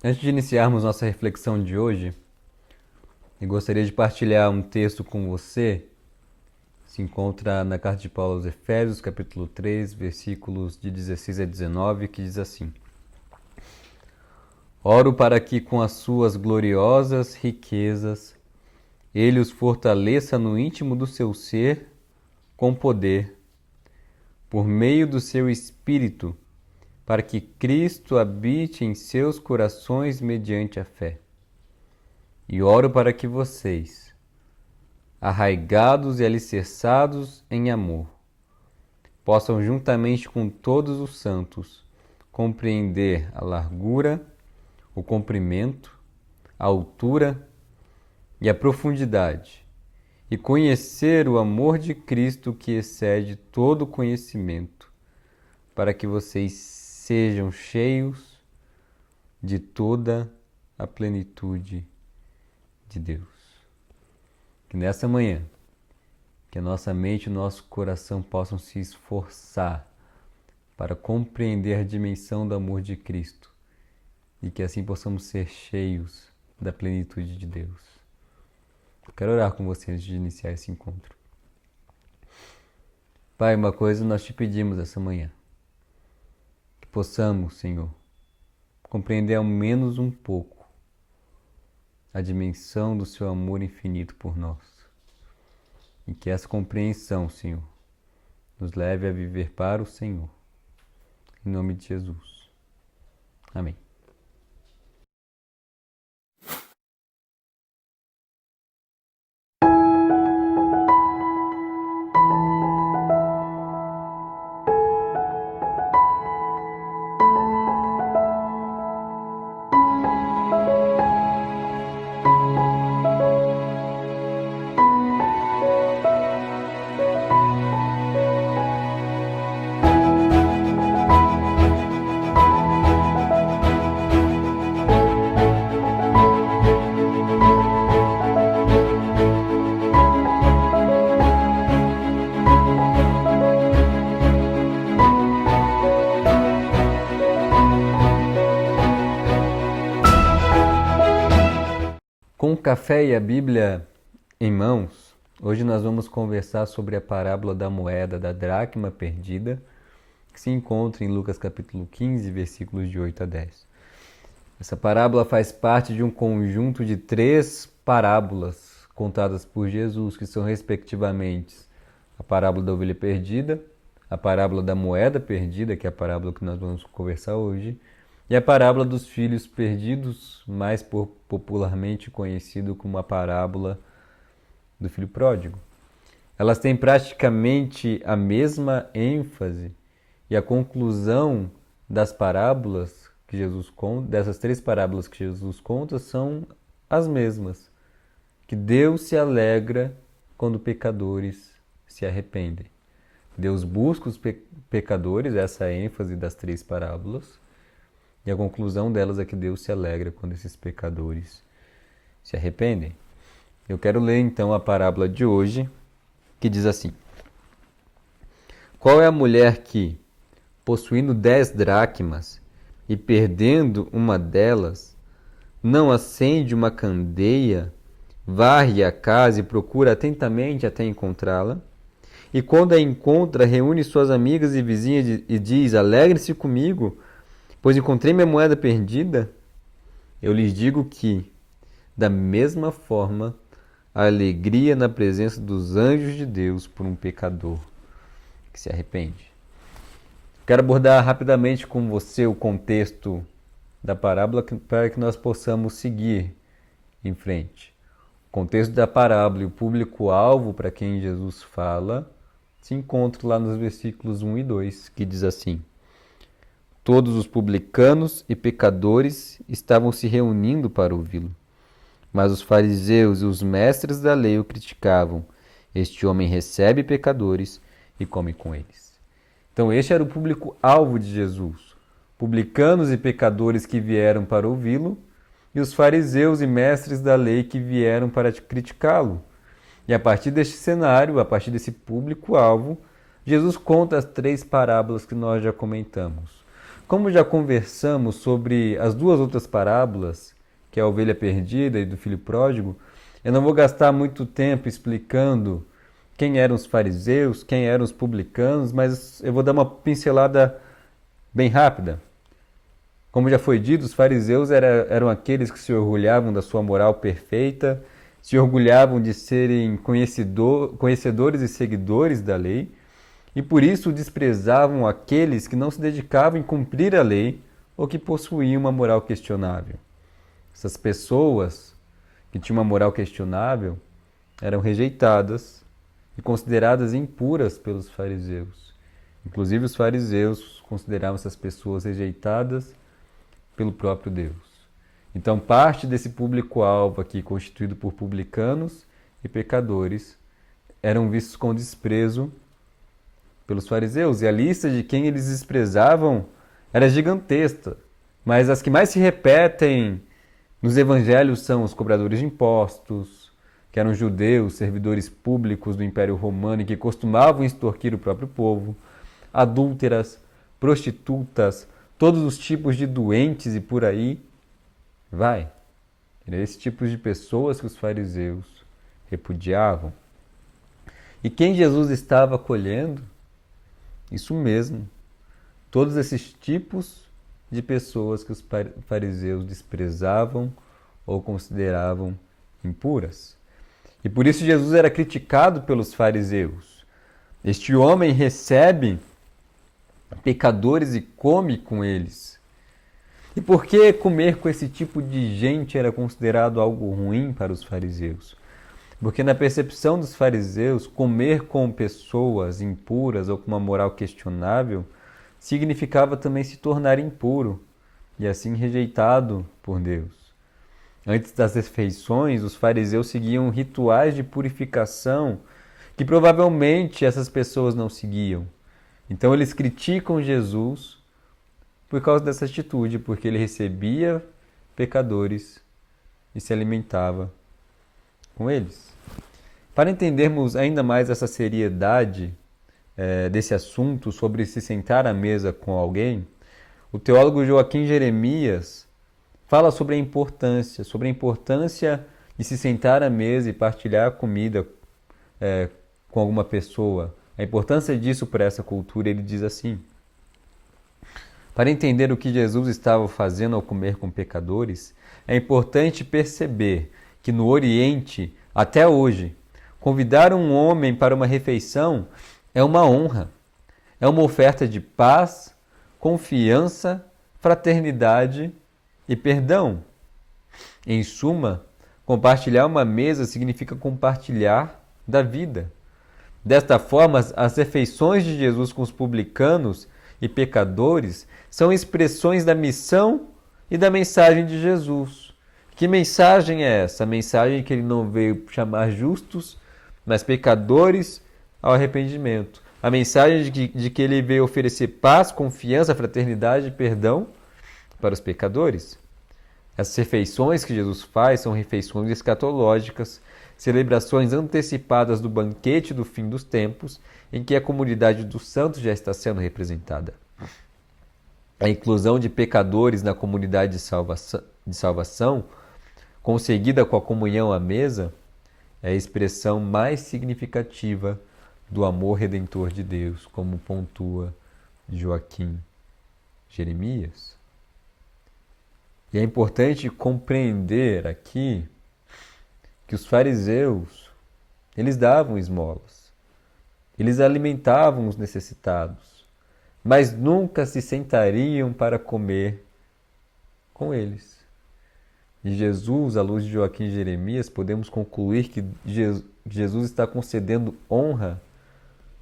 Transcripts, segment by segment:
Antes de iniciarmos nossa reflexão de hoje, eu gostaria de partilhar um texto com você. Se encontra na carta de Paulo aos Efésios, capítulo 3, versículos de 16 a 19, que diz assim: Oro para que com as suas gloriosas riquezas ele os fortaleça no íntimo do seu ser com poder, por meio do seu Espírito, para que Cristo habite em seus corações mediante a fé. E oro para que vocês, arraigados e alicerçados em amor, possam juntamente com todos os santos compreender a largura, o comprimento, a altura e a profundidade, e conhecer o amor de Cristo que excede todo conhecimento, para que vocês sejam cheios de toda a plenitude de Deus. Que nessa manhã, que a nossa mente e o nosso coração possam se esforçar para compreender a dimensão do amor de Cristo e que assim possamos ser cheios da plenitude de Deus. Eu quero orar com você antes de iniciar esse encontro. Pai, uma coisa nós te pedimos essa manhã, que possamos, Senhor, compreender ao menos um pouco a dimensão do seu amor infinito por nós. E que essa compreensão, Senhor, nos leve a viver para o Senhor. Em nome de Jesus. Amém. Com o café e a Bíblia em mãos, hoje nós vamos conversar sobre a parábola da moeda da dracma perdida, que se encontra em Lucas capítulo 15, versículos de 8 a 10. Essa parábola faz parte de um conjunto de 3 parábolas contadas por Jesus, que são respectivamente a parábola da ovelha perdida, a parábola da moeda perdida, que é a parábola que nós vamos conversar hoje, e a parábola dos filhos perdidos, mais popularmente conhecido como a parábola do filho pródigo. Elas têm praticamente a mesma ênfase e a conclusão das parábolas que Jesus conta, dessas 3 parábolas que Jesus conta, são as mesmas. Que Deus se alegra quando pecadores se arrependem. Deus busca os pecadores, essa é a ênfase das 3 parábolas. E a conclusão delas é que Deus se alegra quando esses pecadores se arrependem. Eu quero ler então a parábola de hoje, que diz assim: Qual é a mulher que, possuindo 10 dracmas e perdendo uma delas, não acende uma candeia, varre a casa e procura atentamente até encontrá-la? E quando a encontra, reúne suas amigas e vizinhas e diz: Alegrem-se comigo, pois encontrei minha moeda perdida? Eu lhes digo que, da mesma forma, a alegria na presença dos anjos de Deus por um pecador que se arrepende. Quero abordar rapidamente com você o contexto da parábola para que nós possamos seguir em frente. O contexto da parábola e o público-alvo para quem Jesus fala se encontra lá nos versículos 1 e 2, que diz assim: Todos os publicanos e pecadores estavam se reunindo para ouvi-lo. Mas os fariseus e os mestres da lei o criticavam. Este homem recebe pecadores e come com eles. Então este era o público-alvo de Jesus. Publicanos e pecadores que vieram para ouvi-lo e os fariseus e mestres da lei que vieram para criticá-lo. E a partir deste cenário, a partir desse público-alvo, Jesus conta as 3 parábolas que nós já comentamos. como já conversamos sobre as duas outras parábolas, que é a ovelha perdida e do filho pródigo, eu não vou gastar muito tempo explicando quem eram os fariseus, quem eram os publicanos, mas eu vou dar uma pincelada bem rápida. Como já foi dito, os fariseus eram aqueles que se orgulhavam da sua moral perfeita, se orgulhavam de serem conhecedores e seguidores da lei, e por isso desprezavam aqueles que não se dedicavam em cumprir a lei ou que possuíam uma moral questionável. Essas pessoas que tinham uma moral questionável eram rejeitadas e consideradas impuras pelos fariseus. Inclusive, os fariseus consideravam essas pessoas rejeitadas pelo próprio Deus. Então, parte desse público-alvo aqui, constituído por publicanos e pecadores, eram vistos com desprezo pelos fariseus. E a lista de quem eles desprezavam era gigantesca. Mas as que mais se repetem nos evangelhos são os cobradores de impostos, que eram judeus, servidores públicos do Império Romano e que costumavam extorquir o próprio povo, adúlteras, prostitutas, todos os tipos de doentes e por aí vai. Era esse tipo de pessoas que os fariseus repudiavam. E quem Jesus estava acolhendo? Isso mesmo, todos esses tipos de pessoas que os fariseus desprezavam ou consideravam impuras. E por isso Jesus era criticado pelos fariseus. Este homem recebe pecadores e come com eles. E por que comer com esse tipo de gente era considerado algo ruim para os fariseus? Porque na percepção dos fariseus, comer com pessoas impuras ou com uma moral questionável significava também se tornar impuro e assim rejeitado por Deus. Antes das refeições, os fariseus seguiam rituais de purificação que provavelmente essas pessoas não seguiam. Então eles criticam Jesus por causa dessa atitude, porque ele recebia pecadores e se alimentava com eles. Para entendermos ainda mais essa seriedade desse assunto sobre se sentar à mesa com alguém, o teólogo Joaquim Jeremias fala sobre a importância de se sentar à mesa e partilhar a comida com alguma pessoa. A importância disso para essa cultura, ele diz assim: para entender o que Jesus estava fazendo ao comer com pecadores, é importante perceber que no Oriente, até hoje, convidar um homem para uma refeição é uma honra, é uma oferta de paz, confiança, fraternidade e perdão. Em suma, compartilhar uma mesa significa compartilhar da vida. Desta forma, as refeições de Jesus com os publicanos e pecadores são expressões da missão e da mensagem de Jesus. Que mensagem é essa? A mensagem que ele não veio chamar justos, mas pecadores ao arrependimento. A mensagem de que ele veio oferecer paz, confiança, fraternidade e perdão para os pecadores. As refeições que Jesus faz são refeições escatológicas, celebrações antecipadas do banquete do fim dos tempos, em que a comunidade dos santos já está sendo representada. A inclusão de pecadores na comunidade de salvação, conseguida com a comunhão à mesa, é a expressão mais significativa do amor redentor de Deus, como pontua Joaquim Jeremias. E é importante compreender aqui que os fariseus, eles davam esmolas, eles alimentavam os necessitados, mas nunca se sentariam para comer com eles. De Jesus, à luz de Joaquim e Jeremias, podemos concluir que Jesus está concedendo honra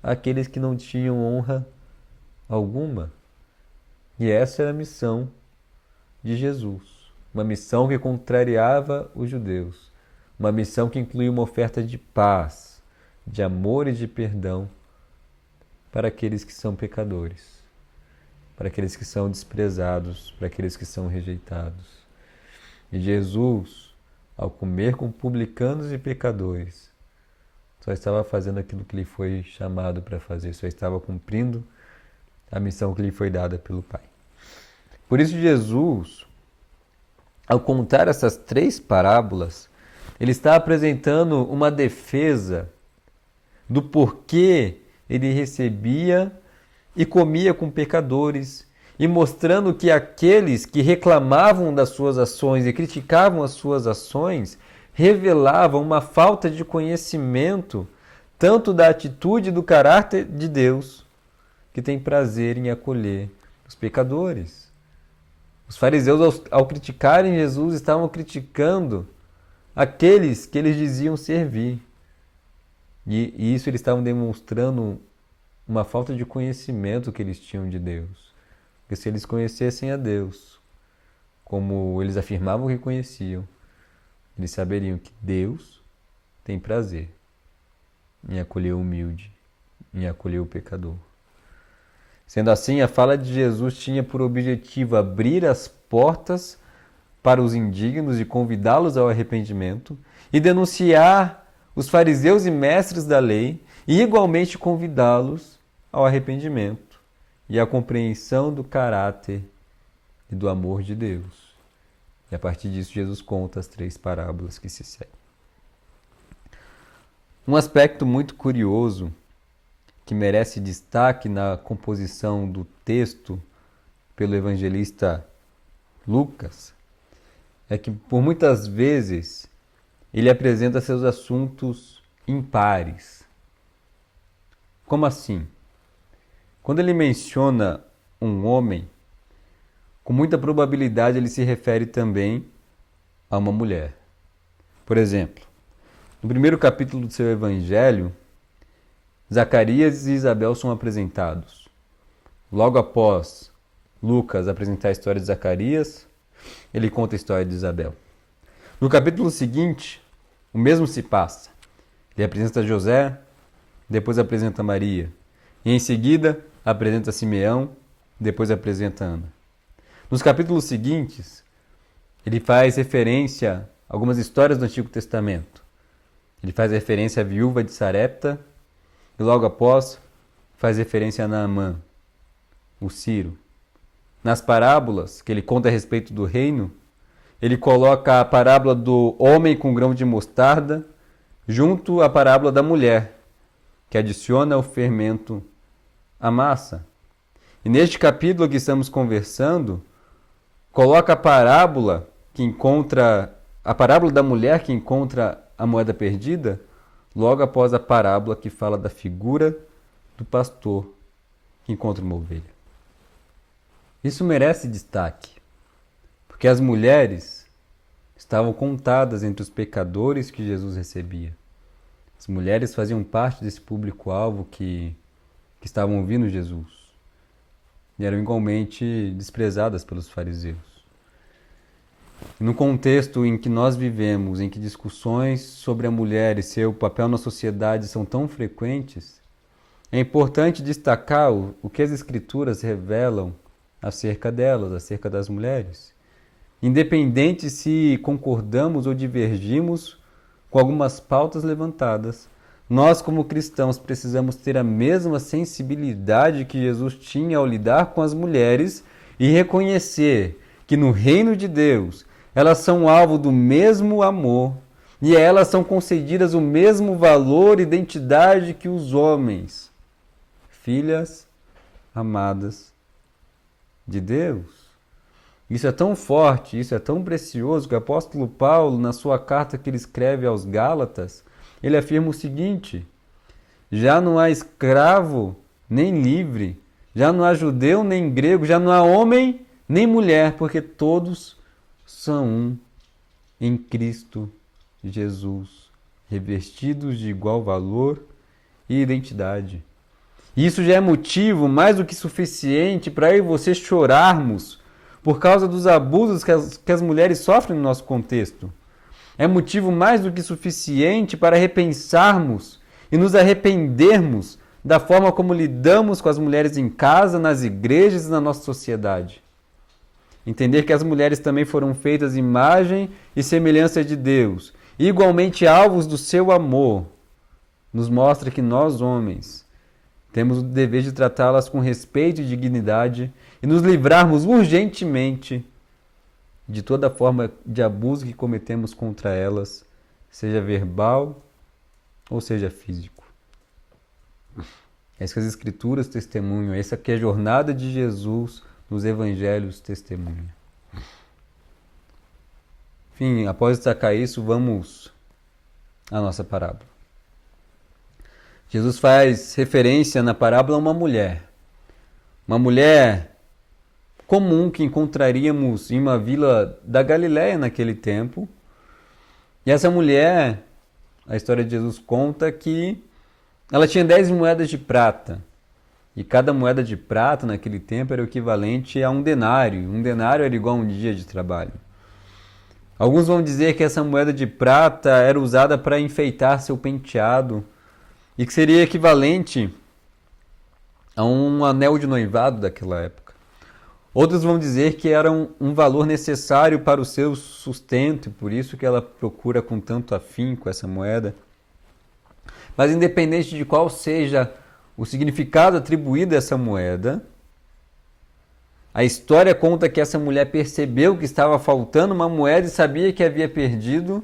àqueles que não tinham honra alguma. E essa era a missão de Jesus. Uma missão que contrariava os judeus. Uma missão que incluía uma oferta de paz, de amor e de perdão para aqueles que são pecadores, para aqueles que são desprezados, para aqueles que são rejeitados. E Jesus, ao comer com publicanos e pecadores, só estava fazendo aquilo que lhe foi chamado para fazer, só estava cumprindo a missão que lhe foi dada pelo Pai. Por isso Jesus, ao contar essas 3 parábolas, ele está apresentando uma defesa do porquê ele recebia e comia com pecadores, e mostrando que aqueles que reclamavam das suas ações e criticavam as suas ações revelavam uma falta de conhecimento tanto da atitude e do caráter de Deus, que tem prazer em acolher os pecadores. Os fariseus, ao criticarem Jesus, estavam criticando aqueles que eles diziam servir. E isso eles estavam demonstrando uma falta de conhecimento que eles tinham de Deus. Porque se eles conhecessem a Deus, como eles afirmavam que conheciam, eles saberiam que Deus tem prazer em acolher o humilde, em acolher o pecador. Sendo assim, a fala de Jesus tinha por objetivo abrir as portas para os indignos e convidá-los ao arrependimento e denunciar os fariseus e mestres da lei e igualmente convidá-los ao arrependimento e à compreensão do caráter e do amor de Deus. E a partir disso, Jesus conta as 3 parábolas que se seguem. Um aspecto muito curioso que merece destaque na composição do texto pelo evangelista Lucas é que, por muitas vezes, ele apresenta seus assuntos impares. Como assim? Quando ele menciona um homem, com muita probabilidade ele se refere também a uma mulher. Por exemplo, no primeiro capítulo do seu evangelho, Zacarias e Isabel são apresentados. Logo após Lucas apresentar a história de Zacarias, ele conta a história de Isabel. No capítulo seguinte, o mesmo se passa. Ele apresenta José, depois apresenta Maria. E em seguida, apresenta Simeão, depois apresenta Ana. Nos capítulos seguintes, ele faz referência a algumas histórias do Antigo Testamento. Ele faz referência à viúva de Sarepta e logo após faz referência a Naamã, o Ciro. Nas parábolas que ele conta a respeito do reino, ele coloca a parábola do homem com grão de mostarda junto à parábola da mulher, que adiciona o fermento à massa. E neste capítulo que estamos conversando, coloca a parábola da mulher que encontra a moeda perdida, logo após a parábola que fala da figura do pastor que encontra uma ovelha. Isso merece destaque, porque as mulheres estavam contadas entre os pecadores que Jesus recebia. As mulheres faziam parte desse público-alvo que estavam ouvindo Jesus e eram igualmente desprezadas pelos fariseus. No contexto em que nós vivemos, em que discussões sobre a mulher e seu papel na sociedade são tão frequentes, é importante destacar o que as Escrituras revelam acerca delas, acerca das mulheres. Independente se concordamos ou divergimos com algumas pautas levantadas, nós como cristãos precisamos ter a mesma sensibilidade que Jesus tinha ao lidar com as mulheres e reconhecer que no reino de Deus elas são alvo do mesmo amor e a elas são concedidas o mesmo valor e identidade que os homens, filhas amadas de Deus. Isso é tão forte, isso é tão precioso que o apóstolo Paulo, na sua carta que ele escreve aos Gálatas, ele afirma o seguinte: já não há escravo nem livre, já não há judeu nem grego, já não há homem nem mulher, porque todos são um em Cristo Jesus, revestidos de igual valor e identidade. Isso já é motivo mais do que suficiente para eu e você chorarmos por causa dos abusos que as mulheres sofrem no nosso contexto. É motivo mais do que suficiente para repensarmos e nos arrependermos da forma como lidamos com as mulheres em casa, nas igrejas e na nossa sociedade. Entender que as mulheres também foram feitas imagem e semelhança de Deus, igualmente alvos do seu amor, nos mostra que nós, homens, Temos o dever de tratá-las com respeito e dignidade e nos livrarmos urgentemente de toda forma de abuso que cometemos contra elas, seja verbal ou seja físico. É isso que as Escrituras testemunham, essa que é a jornada de Jesus nos Evangelhos testemunha. Enfim, após destacar isso, vamos à nossa parábola. Jesus faz referência na parábola a uma mulher comum que encontraríamos em uma vila da Galiléia naquele tempo. E essa mulher, a história de Jesus conta que ela tinha 10 moedas de prata. E cada moeda de prata naquele tempo era o equivalente a um denário. Um denário era igual a um dia de trabalho. Alguns vão dizer que essa moeda de prata era usada para enfeitar seu penteado e que seria equivalente a um anel de noivado daquela época. Outros vão dizer que era um valor necessário para o seu sustento e por isso que ela procura com tanto afinco essa moeda. Mas independente de qual seja o significado atribuído a essa moeda, a história conta que essa mulher percebeu que estava faltando uma moeda e sabia que havia perdido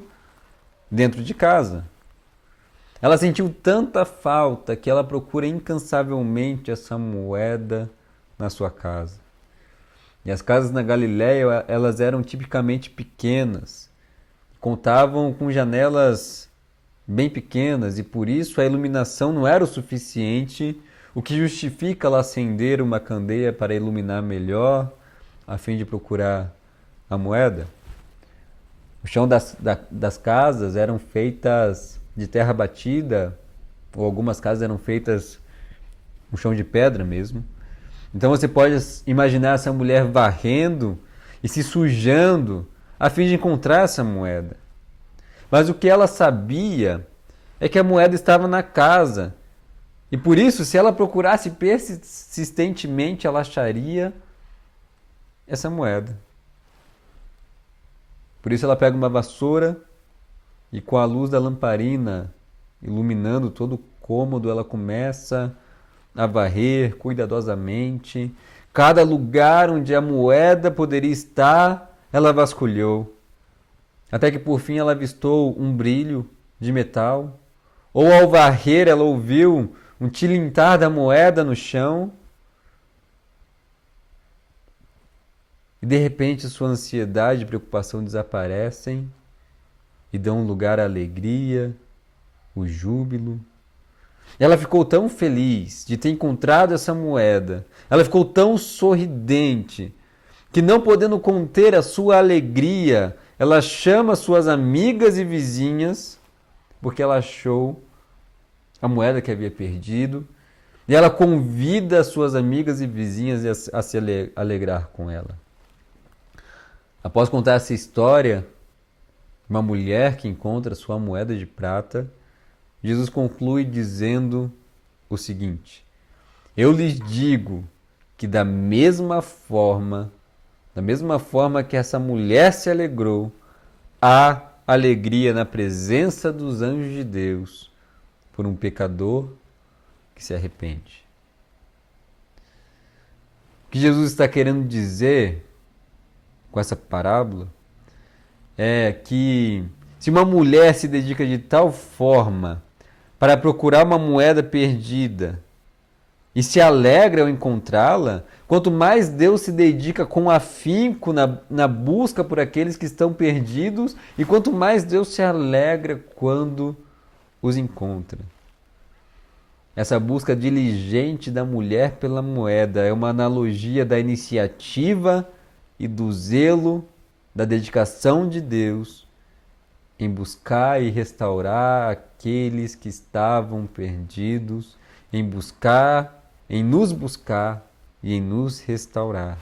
dentro de casa. Ela sentiu tanta falta que ela procura incansavelmente essa moeda na sua casa. E as casas na Galiléia, elas eram tipicamente pequenas, contavam com janelas bem pequenas e por isso a iluminação não era o suficiente, o que justifica ela acender uma candeia para iluminar melhor, a fim de procurar a moeda. O chão das casas eram feitas de terra batida, ou algumas casas eram feitas com chão de pedra mesmo. Então você pode imaginar essa mulher varrendo e se sujando a fim de encontrar essa moeda. Mas o que ela sabia é que a moeda estava na casa. E por isso, se ela procurasse persistentemente, ela acharia essa moeda. Por isso ela pega uma vassoura e com a luz da lamparina iluminando todo o cômodo, ela começa a varrer cuidadosamente. Cada lugar onde a moeda poderia estar, ela vasculhou. Até que por fim ela avistou um brilho de metal. Ou ao varrer ela ouviu um tilintar da moeda no chão. E de repente sua ansiedade e preocupação desaparecem e dão lugar à alegria, o júbilo. Ela ficou tão feliz de ter encontrado essa moeda, ela ficou tão sorridente, que não podendo conter a sua alegria, ela chama suas amigas e vizinhas, porque ela achou a moeda que havia perdido, e ela convida as suas amigas e vizinhas a se alegrar com ela. Após contar essa história, uma mulher que encontra sua moeda de prata, Jesus conclui dizendo o seguinte: eu lhes digo que da mesma forma que essa mulher se alegrou, há alegria na presença dos anjos de Deus por um pecador que se arrepende. O que Jesus está querendo dizer com essa parábola é que se uma mulher se dedica de tal forma para procurar uma moeda perdida e se alegra ao encontrá-la, quanto mais Deus se dedica com afinco na busca por aqueles que estão perdidos e quanto mais Deus se alegra quando os encontra. Essa busca diligente da mulher pela moeda é uma analogia da iniciativa e do zelo, da dedicação de Deus em buscar e restaurar aqueles que estavam perdidos, em nos buscar e em nos restaurar.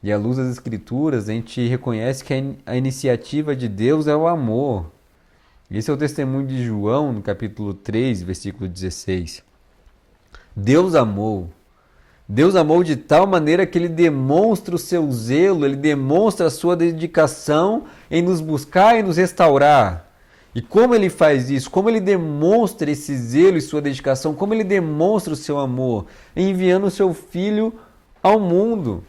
E à luz das Escrituras, a gente reconhece que a iniciativa de Deus é o amor. Esse é o testemunho de João, no capítulo 3, versículo 16. Deus amou de tal maneira que Ele demonstra o seu zelo, Ele demonstra a sua dedicação em nos buscar e nos restaurar. E como ele faz isso? Como ele demonstra esse zelo e sua dedicação? Como ele demonstra o seu amor? Enviando o seu filho ao mundo.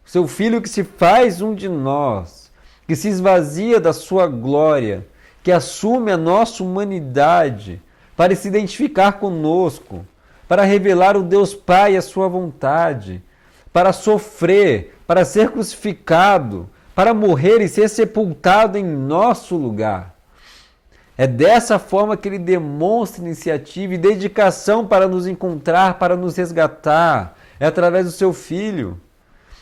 Seu filho que se faz um de nós, que se esvazia da sua glória, que assume a nossa humanidade para se identificar conosco, para revelar o Deus Pai e a sua vontade, para sofrer, para ser crucificado, para morrer e ser sepultado em nosso lugar. É dessa forma que ele demonstra iniciativa e dedicação para nos encontrar, para nos resgatar. É através do seu filho.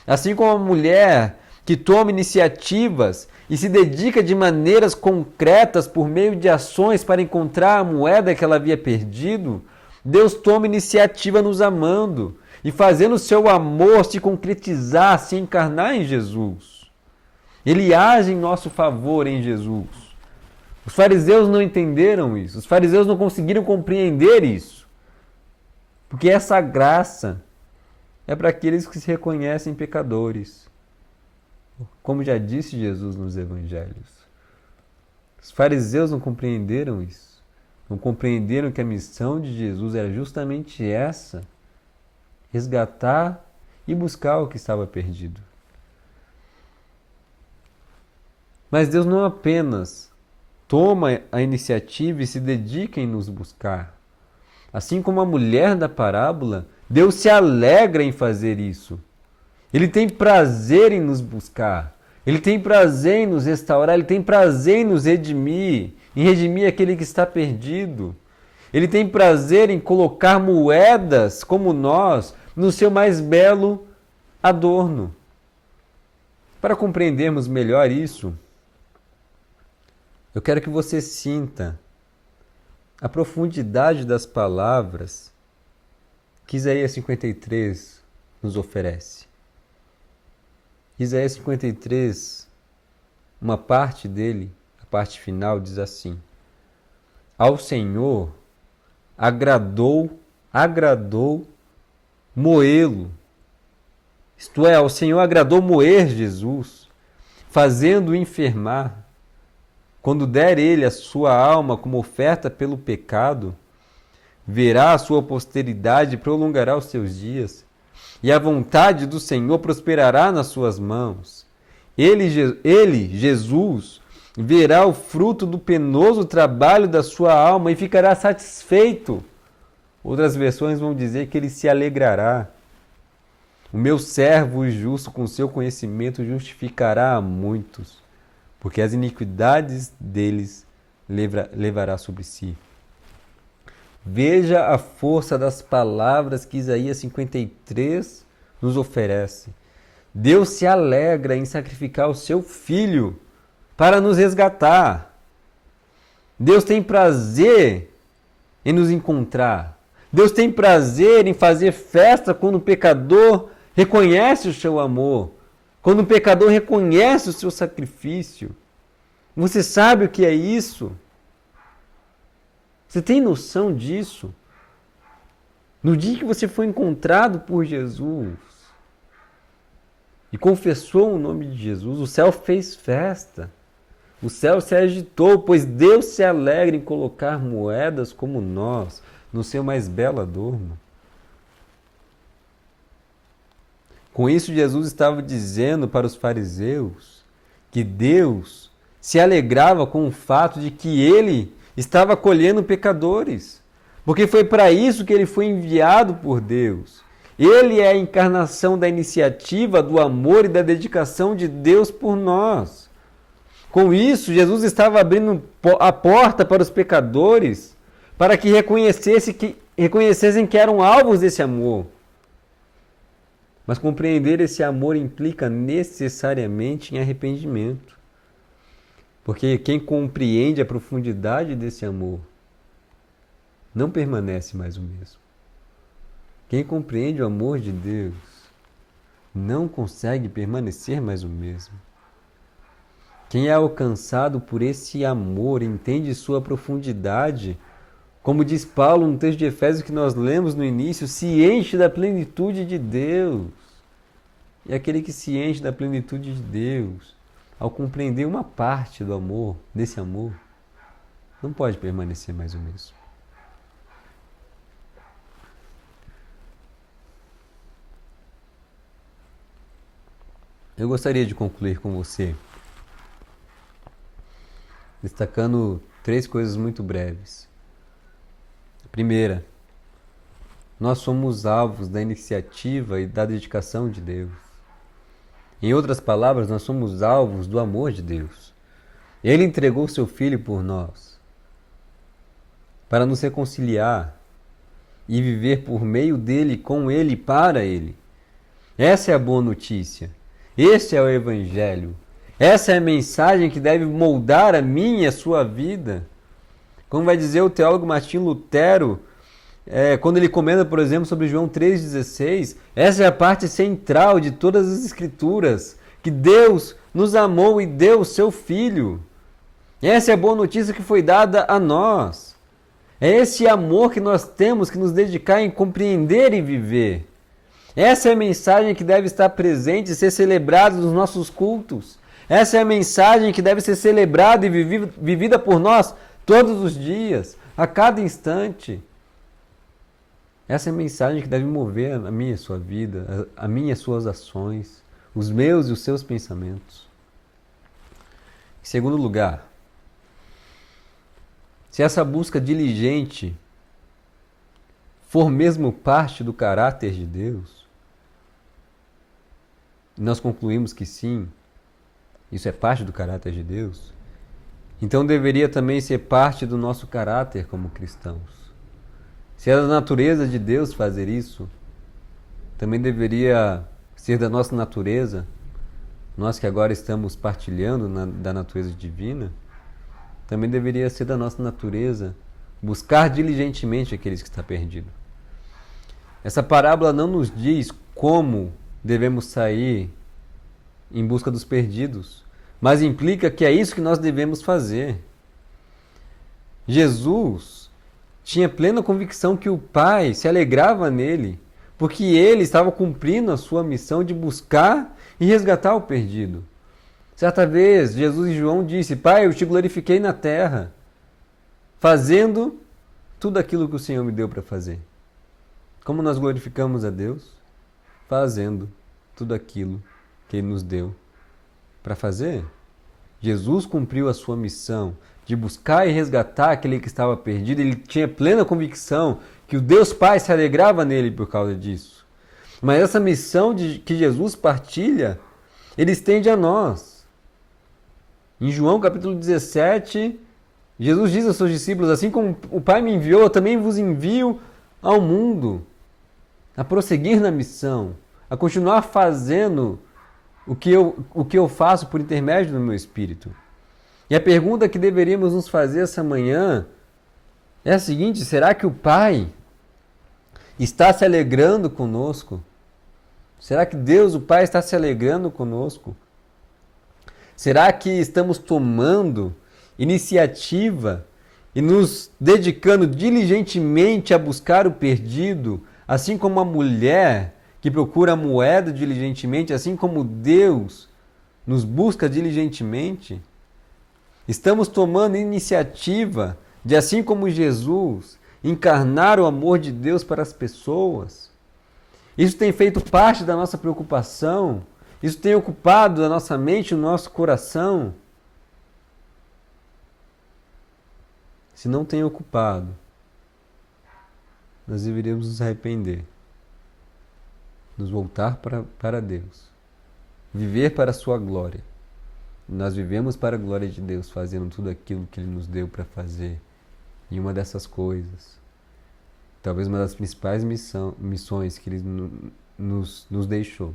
Assim como a mulher que toma iniciativas e se dedica de maneiras concretas por meio de ações para encontrar a moeda que ela havia perdido, Deus toma iniciativa nos amando e fazendo o seu amor se concretizar, se encarnar em Jesus. Ele age em nosso favor em Jesus. Os fariseus não entenderam isso, os fariseus não conseguiram compreender isso. Porque essa graça é para aqueles que se reconhecem pecadores. Como já disse Jesus nos evangelhos. Os fariseus não compreenderam isso. Não compreenderam que a missão de Jesus era justamente essa: resgatar e buscar o que estava perdido. Mas Deus não apenas toma a iniciativa e se dedica em nos buscar. Assim como a mulher da parábola, Deus se alegra em fazer isso. Ele tem prazer em nos buscar. Ele tem prazer em nos restaurar. Ele tem prazer em nos redimir. Em redimir aquele que está perdido. Ele tem prazer em colocar moedas como nós no seu mais belo adorno. Para compreendermos melhor isso, eu quero que você sinta a profundidade das palavras que Isaías 53 nos oferece. Isaías 53, uma parte dele, a parte final, diz assim: ao Senhor agradou moê-lo. Isto é, ao Senhor agradou moer Jesus, fazendo-o enfermar. Quando der ele a sua alma como oferta pelo pecado, verá a sua posteridade e prolongará os seus dias, e a vontade do Senhor prosperará nas suas mãos. Ele, Jesus, verá o fruto do penoso trabalho da sua alma e ficará satisfeito. Outras versões vão dizer que ele se alegrará. O meu servo justo, com seu conhecimento, justificará a muitos, porque as iniquidades deles levará sobre si. Veja a força das palavras que Isaías 53 nos oferece. Deus se alegra em sacrificar o seu Filho para nos resgatar. Deus tem prazer em nos encontrar. Deus tem prazer em fazer festa quando o pecador reconhece o seu amor. Quando o pecador reconhece o seu sacrifício. Você sabe o que é isso? Você tem noção disso? No dia que você foi encontrado por Jesus e confessou o nome de Jesus, o céu fez festa. O céu se agitou, pois Deus se alegra em colocar moedas como nós no seu mais belo adorno. Com isso, Jesus estava dizendo para os fariseus que Deus se alegrava com o fato de que ele estava acolhendo pecadores, porque foi para isso que ele foi enviado por Deus. Ele é a encarnação da iniciativa, do amor e da dedicação de Deus por nós. Com isso, Jesus estava abrindo a porta para os pecadores, para que reconhecessem que eram alvos desse amor. Mas compreender esse amor implica necessariamente em arrependimento. Porque quem compreende a profundidade desse amor não permanece mais o mesmo. Quem compreende o amor de Deus não consegue permanecer mais o mesmo. Quem é alcançado por esse amor entende sua profundidade. Como diz Paulo no texto de Efésios que nós lemos no início, se enche da plenitude de Deus. E aquele que se enche da plenitude de Deus, ao compreender uma parte do amor, desse amor, não pode permanecer mais o mesmo. Eu gostaria de concluir com você, destacando 3 coisas muito breves. Primeira, nós somos alvos da iniciativa e da dedicação de Deus. Em outras palavras, nós somos alvos do amor de Deus. Ele entregou seu Filho por nós, para nos reconciliar e viver por meio dele, com ele e para ele. Essa é a boa notícia. Este é o Evangelho. Essa é a mensagem que deve moldar a minha e a sua vida. Como vai dizer o teólogo Martinho Lutero, quando ele comenta, por exemplo, sobre João 3,16, essa é a parte central de todas as Escrituras, que Deus nos amou e deu o seu Filho. Essa é a boa notícia que foi dada a nós. É esse amor que nós temos que nos dedicar em compreender e viver. Essa é a mensagem que deve estar presente e ser celebrada nos nossos cultos. Essa é a mensagem que deve ser celebrada e vivida por nós todos os dias, a cada instante. Essa é a mensagem que deve mover a minha e a sua vida, a minha e as suas ações, os meus e os seus pensamentos. Em segundo lugar, se essa busca diligente for mesmo parte do caráter de Deus, nós concluímos que sim, isso é parte do caráter de Deus, então deveria também ser parte do nosso caráter como cristãos. Se é da natureza de Deus fazer isso, também deveria ser da nossa natureza, nós que agora estamos partilhando da natureza divina, também deveria ser da nossa natureza buscar diligentemente aqueles que estão perdidos. Essa parábola não nos diz como devemos sair em busca dos perdidos, mas implica que é isso que nós devemos fazer. Jesus tinha plena convicção que o Pai se alegrava nele, porque ele estava cumprindo a sua missão de buscar e resgatar o perdido. Certa vez, Jesus em João disse: Pai, eu te glorifiquei na terra, fazendo tudo aquilo que o Senhor me deu para fazer. Como nós glorificamos a Deus? Fazendo tudo aquilo que Ele nos deu para fazer. Jesus cumpriu a sua missão de buscar e resgatar aquele que estava perdido. Ele tinha plena convicção que o Deus Pai se alegrava nele por causa disso. Mas essa missão que Jesus partilha, Ele estende a nós. Em João capítulo 17, Jesus diz aos seus discípulos: assim como o Pai me enviou, eu também vos envio ao mundo, a prosseguir na missão, a continuar fazendo o que eu faço por intermédio do meu Espírito. E a pergunta que deveríamos nos fazer essa manhã é a seguinte: será que o Pai está se alegrando conosco? Será que Deus, o Pai, está se alegrando conosco? Será que estamos tomando iniciativa e nos dedicando diligentemente a buscar o perdido, assim como a mulher que procura a moeda diligentemente, assim como Deus nos busca diligentemente? Estamos tomando iniciativa de, assim como Jesus, encarnar o amor de Deus para as pessoas? Isso tem feito parte da nossa preocupação? Isso tem ocupado a nossa mente e o nosso coração? Se não tem ocupado, nós deveríamos nos arrepender, nos voltar para Deus, viver para a sua glória. Nós vivemos para a glória de Deus, fazendo tudo aquilo que Ele nos deu para fazer. E uma dessas coisas, talvez uma das principais missões que Ele nos deixou,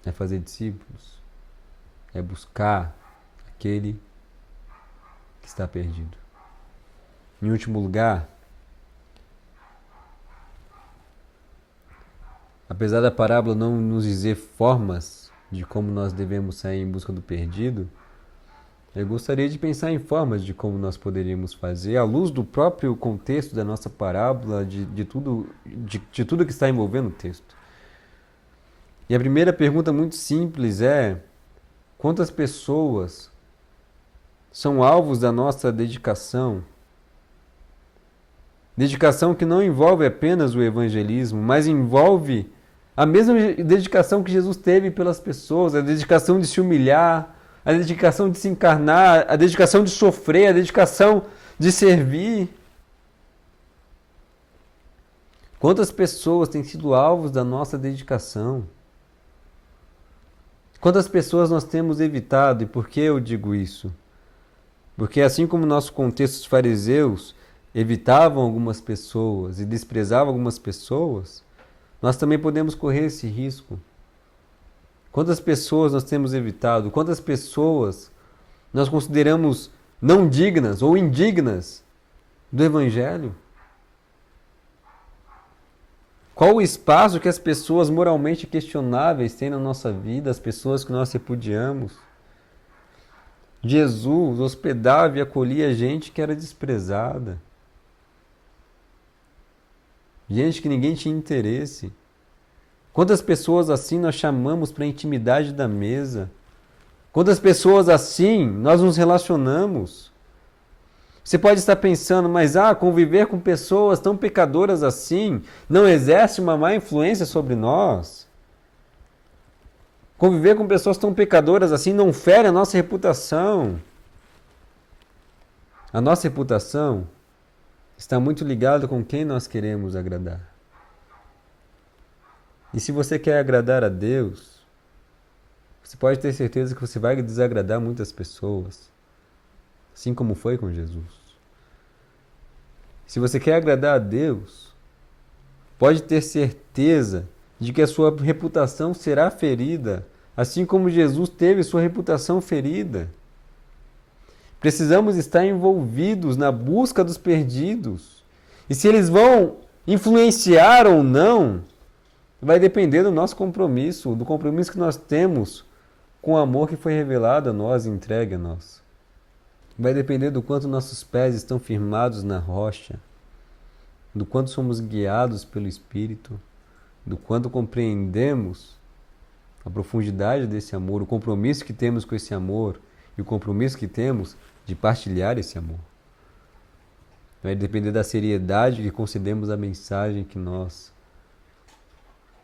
é fazer discípulos, é buscar aquele que está perdido. Em último lugar, apesar da parábola não nos dizer formas de como nós devemos sair em busca do perdido, eu gostaria de pensar em formas de como nós poderíamos fazer, à luz do próprio contexto da nossa parábola, de tudo que está envolvendo o texto. E a primeira pergunta muito simples é: quantas pessoas são alvos da nossa dedicação. Dedicação que não envolve apenas o evangelismo, mas envolve a mesma dedicação que Jesus teve pelas pessoas, a dedicação de se humilhar, a dedicação de se encarnar, a dedicação de sofrer, a dedicação de servir. Quantas pessoas têm sido alvos da nossa dedicação? Quantas pessoas nós temos evitado? E por que eu digo isso? Porque assim como no nosso contexto os fariseus evitavam algumas pessoas e desprezavam algumas pessoas, nós também podemos correr esse risco. Quantas pessoas nós temos evitado? Quantas pessoas nós consideramos não dignas ou indignas do Evangelho? Qual o espaço que as pessoas moralmente questionáveis têm na nossa vida, as pessoas que nós repudiamos? Jesus hospedava e acolhia gente que era desprezada. Gente que ninguém tinha interesse. Quantas pessoas assim nós chamamos para a intimidade da mesa? Quantas pessoas assim nós nos relacionamos? Você pode estar pensando, mas conviver com pessoas tão pecadoras assim não exerce uma má influência sobre nós? Conviver com pessoas tão pecadoras assim não fere a nossa reputação? A nossa reputação está muito ligada com quem nós queremos agradar. E se você quer agradar a Deus, você pode ter certeza que você vai desagradar muitas pessoas, assim como foi com Jesus. Se você quer agradar a Deus, pode ter certeza de que a sua reputação será ferida, assim como Jesus teve sua reputação ferida. Precisamos estar envolvidos na busca dos perdidos. E se eles vão influenciar ou não, vai depender do nosso compromisso, do compromisso que nós temos com o amor que foi revelado a nós e entregue a nós. Vai depender do quanto nossos pés estão firmados na rocha, do quanto somos guiados pelo Espírito, do quanto compreendemos a profundidade desse amor, o compromisso que temos com esse amor e o compromisso que temos de partilhar esse amor. Vai depender da seriedade que concedemos à mensagem que nós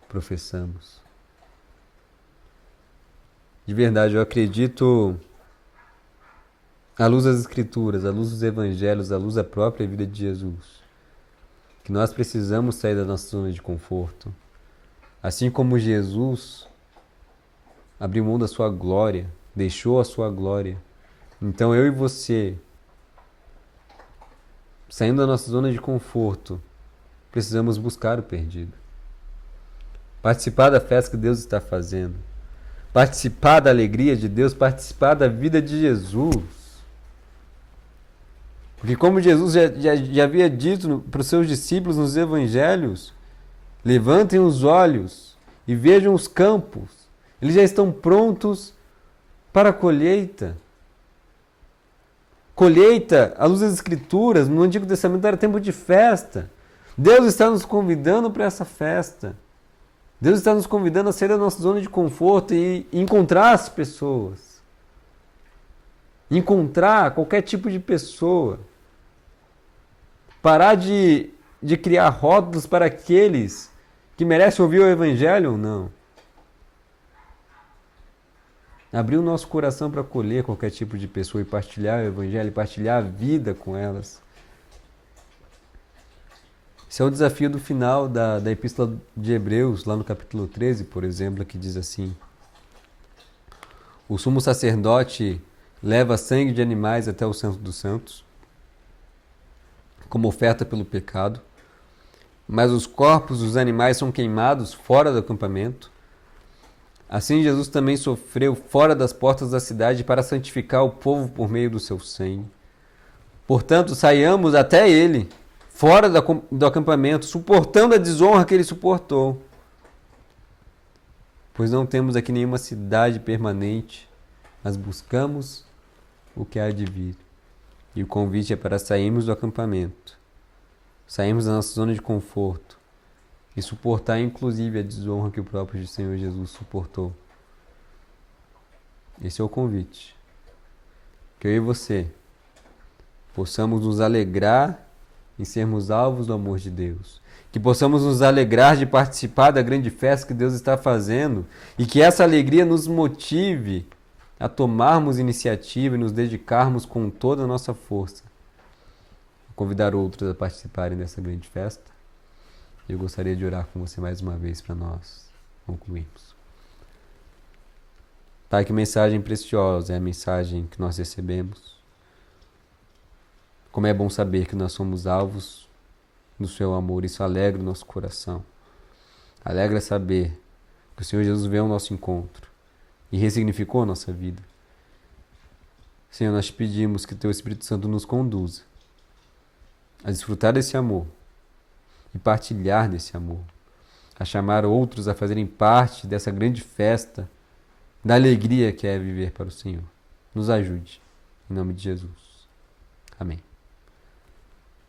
professamos. De verdade, eu acredito, à luz das Escrituras, à luz dos Evangelhos, à luz da própria vida de Jesus, que nós precisamos sair da nossa zona de conforto. Assim como Jesus abriu mão da sua glória, deixou a sua glória, então eu e você, saindo da nossa zona de conforto, precisamos buscar o perdido. Participar da festa que Deus está fazendo. Participar da alegria de Deus, participar da vida de Jesus. Porque como Jesus já havia dito para os seus discípulos nos evangelhos, levantem os olhos e vejam os campos. Eles já estão prontos para a colheita. Colheita, à luz das Escrituras, no Antigo Testamento era tempo de festa. Deus está nos convidando para essa festa. Deus está nos convidando a sair da nossa zona de conforto e encontrar as pessoas. Encontrar qualquer tipo de pessoa. Parar de criar rótulos para aqueles que merecem ouvir o Evangelho ou não. Abrir o nosso coração para acolher qualquer tipo de pessoa e partilhar o Evangelho, partilhar a vida com elas. Esse é o desafio do final da Epístola de Hebreus, lá no capítulo 13, por exemplo, que diz assim: o sumo sacerdote leva sangue de animais até o Santo dos Santos, como oferta pelo pecado, mas os corpos dos animais são queimados fora do acampamento. Assim Jesus também sofreu fora das portas da cidade para santificar o povo por meio do seu sangue. Portanto, saiamos até ele, fora do acampamento, suportando a desonra que ele suportou. Pois não temos aqui nenhuma cidade permanente, mas buscamos o que há de vir. E o convite é para sairmos do acampamento, sairmos da nossa zona de conforto e suportar inclusive a desonra que o próprio Senhor Jesus suportou. Esse é o convite. que eu e você possamos nos alegrar em sermos alvos do amor de Deus. Que possamos nos alegrar de participar da grande festa que Deus está fazendo e que essa alegria nos motive a tomarmos iniciativa e nos dedicarmos com toda a nossa força a convidar outros a participarem dessa grande festa. Eu gostaria de orar com você mais uma vez para nós concluirmos. Pai, que mensagem preciosa é a mensagem que nós recebemos. Como é bom saber que nós somos alvos do seu amor, isso alegra o nosso coração. Alegra saber que o Senhor Jesus veio ao nosso encontro e ressignificou a nossa vida. Senhor, nós te pedimos que Teu Espírito Santo nos conduza a desfrutar desse amor e partilhar desse amor, a chamar outros a fazerem parte dessa grande festa da alegria que é viver para o Senhor. Nos ajude, em nome de Jesus. Amém.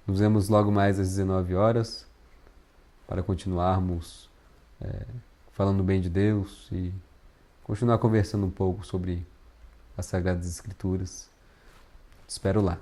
Nos vemos logo mais às 19 horas para continuarmos falando bem de Deus e continuar conversando um pouco sobre as Sagradas Escrituras. Te espero lá.